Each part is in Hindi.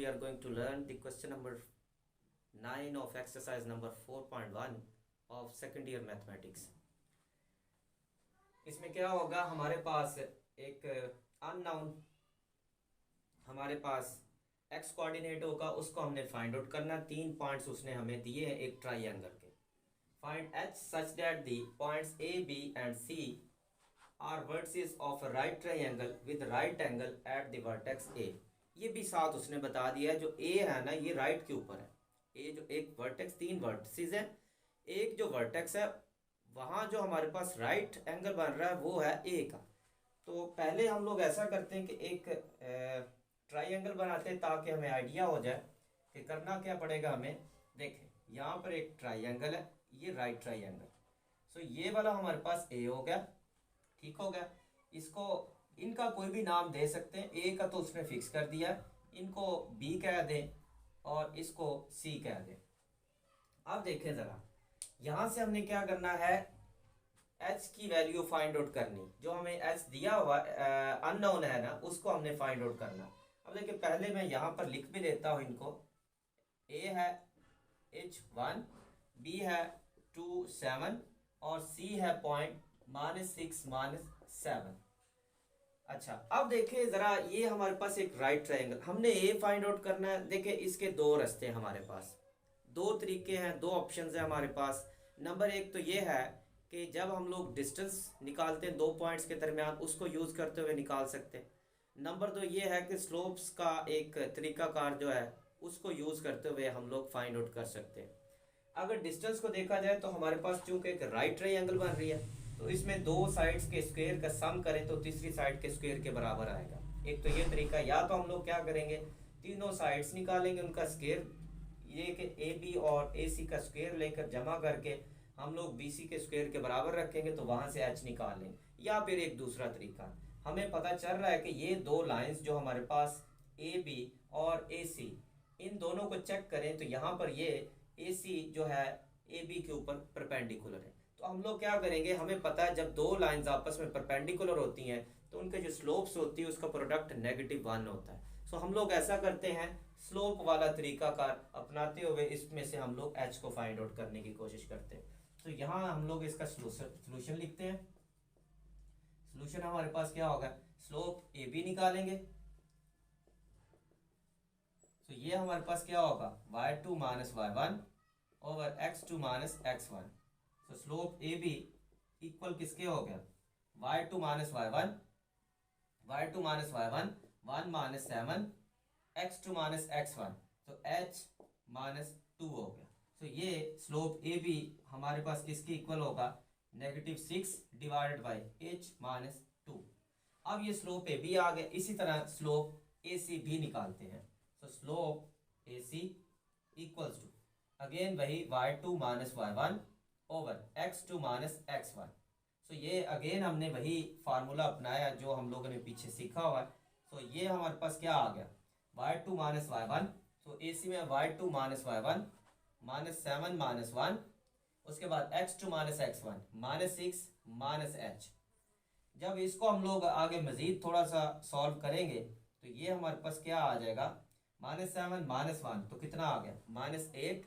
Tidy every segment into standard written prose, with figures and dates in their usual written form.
we are going to learn the question number 9 of exercise number 4.1 of second year mathematics. इसमें क्या होगा, हमारे पास एक अननोन हमारे पास एक्स कोऑर्डिनेट होगा, उसको हमने फाइंड आउट करना। 3 पॉइंट्स उसने हमें दिए हैं एक ट्राइंगल के। Find H such that the points A B and C are vertices of a right triangle with right angle at the vertex A. ये भी साथ उसने बता दिया है, जो ए है ना ये राइट के ऊपर है। ए जो एक वर्टेक्स, 3 वर्टिसेस है, एक जो वर्टेक्स है वहाँ जो हमारे पास राइट एंगल बन रहा है वो है ए का। तो पहले हम लोग ऐसा करते हैं कि एक ट्राइंगल बनाते हैं ताकि हमें आइडिया हो जाए कि करना क्या पड़ेगा हमें। देखें यहाँ पर एक ट्राइंगल है, ये राइट ट्राइंगल। सो ये वाला हमारे पास ए हो गया, ठीक हो गया। इसको इनका कोई भी नाम दे सकते हैं, ए का तो उसने फिक्स कर दिया है, इनको बी कह दें और इसको सी कह दें। अब देखें ज़रा, यहाँ से हमने क्या करना है, एच की वैल्यू फाइंड आउट करनी। जो हमें एच दिया हुआ अननोन है ना, उसको हमने फाइंड आउट करना। अब देखिए पहले मैं यहाँ पर लिख भी देता हूँ इनको। ए है h1, बी है 2 7 और सी है पॉइंट -6 -7। अच्छा अब देखिए ज़रा, ये हमारे पास एक राइट ट्रायंगल, हमने ए फाइंड आउट करना है। देखिए इसके 2 रास्ते हैं हमारे पास, 2 तरीके हैं, 2 ऑप्शंस हैं हमारे पास। नंबर 1 तो ये है कि जब हम लोग डिस्टेंस निकालते हैं 2 पॉइंट्स के दरमियान, उसको यूज़ करते हुए निकाल सकते हैं। नंबर 2 ये है कि स्लोप्स का एक तरीकाकार जो है उसको यूज़ करते हुए हम लोग फाइंड आउट कर सकते हैं। अगर डिस्टेंस को देखा जाए तो हमारे पास चूंकि एक राइट ट्रायंगल बन रही है, तो इसमें 2 साइड्स के स्क्वायर का सम करें तो तीसरी साइड के स्क्वायर के बराबर आएगा। एक तो ये तरीका, या तो हम लोग क्या करेंगे, तीनों साइड्स निकालेंगे उनका स्क्वायर, ये कि ए बी और ए सी का स्क्वायर लेकर जमा करके हम लोग बी सी के स्क्वायर के बराबर रखेंगे तो वहां से एच निकाल लेंगे। या फिर एक दूसरा तरीका, हमें पता चल रहा है कि ये 2 लाइंस जो हमारे पास ए बी और ए सी, इन दोनों को चेक करें तो यहाँ पर ये ए सी जो है ए बी के ऊपर परपेंडिकुलर है। तो हम लोग क्या करेंगे, हमें पता है जब 2 लाइंस आपस में परपेंडिकुलर होती हैं तो उनके जो स्लोप्स होती है उसका प्रोडक्ट -1 होता है। सो हम लोग ऐसा करते हैं, स्लोप वाला तरीकाकार अपनाते हुए इसमें से हम लोग एच को फाइंड आउट करने की कोशिश करते हैं। तो यहाँ हम लोग इसका सोल्यूशन लिखते हैं। सोल्यूशन हमारे पास क्या होगा, स्लोप ए बी निकालेंगे। तो ये हमारे पास क्या होगा, y2 - y1 over x2 - x1। तो स्लोप ए बी इक्वल किसके हो गया, y2 - y1, y2 - y1 1 - 7 x2 - x1, तो h -2 हो गया। तो ये स्लोप ए बी हमारे पास किसके इक्वल होगा, -6 डिवाइडेड बाई h -2। अब ये स्लोप ए बी आ गया। इसी तरह स्लोप ए सी भी निकालते हैं। तो slope A C equals to again वही y2 - y1 over x2 - x1। सो ये अगेन हमने वही फार्मूला अपनाया जो हम लोगों ने पीछे सीखा हुआ है। तो ये हमारे पास क्या आ गया, y2 - y1, तो ए सी में y2 - y1 -7 -1, उसके बाद x2 - x1 -6 -h। जब इसको हम लोग आगे मज़ीद थोड़ा सा सॉल्व करेंगे तो ये हमारे पास क्या आ जाएगा, -7 -1 तो कितना आ गया, -8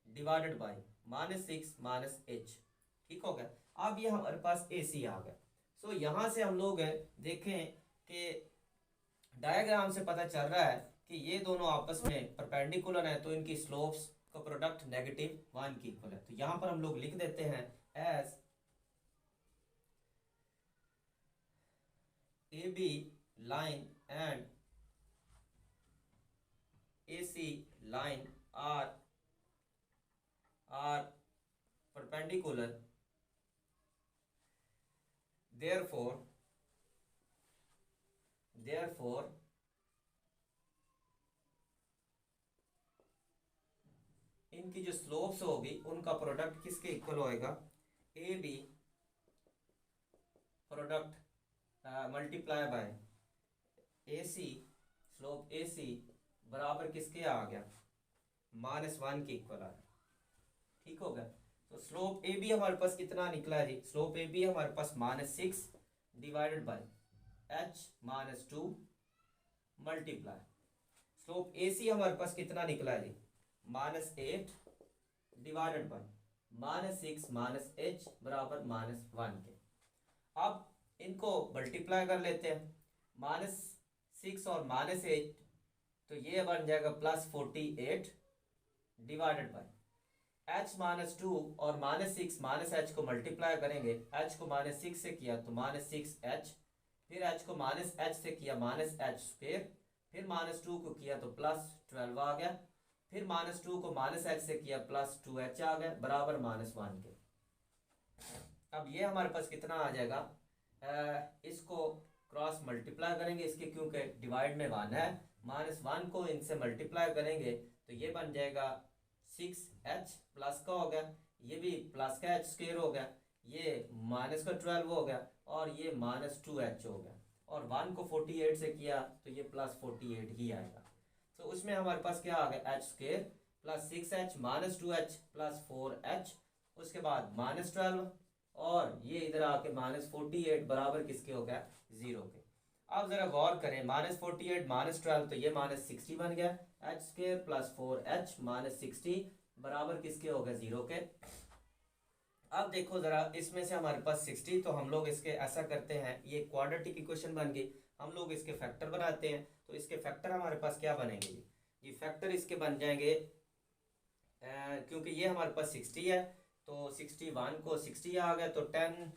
डिवाइडेड बाई -6 -h। ठीक हो गया। अब ये हमारे पास ए सी आ गया। सो यहाँ से हम लोग देखें कि डायग्राम से पता चल रहा है कि ये दोनों आपस में परपेंडिकुलर हैं, तो इनकी स्लोप्स का प्रोडक्ट -1 की इक्वल है। तो यहाँ पर हम लोग लिख देते हैं as A B line and AC line are perpendicular, therefore इनकी जो स्लोप्स होगी उनका प्रोडक्ट किसके इक्वल होएगा, A B product multiply by A C, slope A C बराबर किसके आ गया, -1 के इक्वल आ गया। ठीक हो गया। तो स्लोप ए बी हमारे पास कितना निकला है जी, स्लोप ए बी हमारे पास -6 divided by h -2 multiply. Slope AC हमारे पास कितना निकला जी, -8 डिवाइडेड बाय -6 -h बराबर -1 के। अब इनको मल्टीप्लाई कर लेते हैं, -6 और -8, तो ये बन जाएगा +48 डिवाइडेड बाय h -2 और -6 -h को मल्टीप्लाई करेंगे, h को -6 से किया तो -6h, फिर h को -h से किया -h², फिर -2 को किया तो +12 आ गया, फिर -2 को -h से किया +2h आ गया बराबर -1 के। अब ये हमारे पास कितना आ जाएगा, इसको क्रॉस मल्टीप्लाई करेंगे इसके, क्योंकि डिवाइड में 1 है, -1 को इनसे मल्टीप्लाई करेंगे तो ये बन जाएगा 6h प्लस का हो गया, ये भी प्लस का h² हो गया, ये -12 हो गया और ये -2h हो गया, और 1 को 48 से किया तो ये +48 ही आएगा। तो उसमें हमारे पास क्या आ गया, h² plus 6h -2h plus 4h, उसके बाद -12 और ये इधर आके -48 बराबर किसके हो गया, 0 के। अब जरा गौर करें, -48 -12 तो ये -60 बन गया, h² प्लस 4h -60 बराबर किसके हो गया, 0 के। अब देखो जरा, इसमें से हमारे पास 60, तो हम लोग इसके ऐसा करते हैं, ये क्वाड्रेटिक इक्वेशन बन गई, हम लोग इसके फैक्टर बनाते हैं। तो इसके फैक्टर हमारे पास क्या बनेंगे जी, ये फैक्टर इसके बन जाएंगे, क्योंकि ये हमारे पास 60 है तो 61 को 60 आ गया तो 10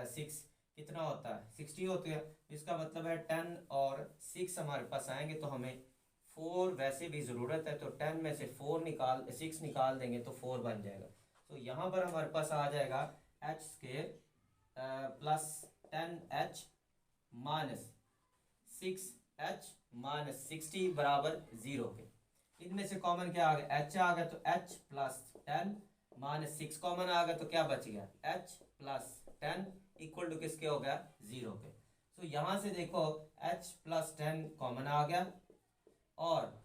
6 कितना होता है, 60 होती है, इसका मतलब है 10 और 6 हमारे पास आएंगे तो हमें 4 वैसे भी ज़रूरत है, तो 10 में से 6 निकाल देंगे तो 4 बन जाएगा। तो यहाँ पर हमारे पास आ जाएगा h² प्लस 10h -6h -60 बराबर 0 के। इनमें से कॉमन क्या आ गया, h आ गया, तो h प्लस 10 -6 कॉमन आ गया तो क्या बच गया, h प्लस 10 इक्वल टू किसके हो गया, 0 के। तो यहाँ से देखो h प्लस 10 कॉमन आ गया और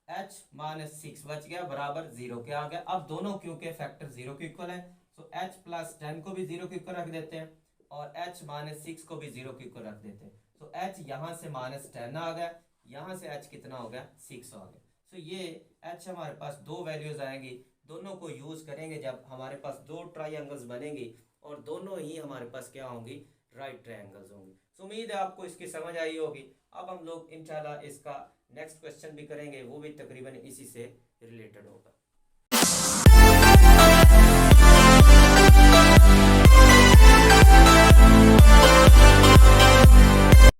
h -6 बच गया बराबर 0 के आ गया। अब दोनों क्योंकि फैक्टर 0 के इक्वल है तो h प्लस 10 को भी 0 के इक्वल रख देते हैं और h -6 को भी 0 के इक्वल रख देते हैं। तो h यहाँ से -10 आ गया, यहाँ से h कितना हो गया, 6 आ गया। तो ये h हमारे पास दो वैल्यूज आएंगी, दोनों को यूज करेंगे जब हमारे पास दो ट्राइंगल्स बनेंगी और दोनों ही हमारे पास क्या होंगी, राइट ट्राइंगल्स होंगी। तो उम्मीद है आपको इसकी समझ आई होगी। अब हम लोग इंशाल्लाह इसका नेक्स्ट क्वेश्चन भी करेंगे, वो भी तकरीबन इसी से रिलेटेड होगा।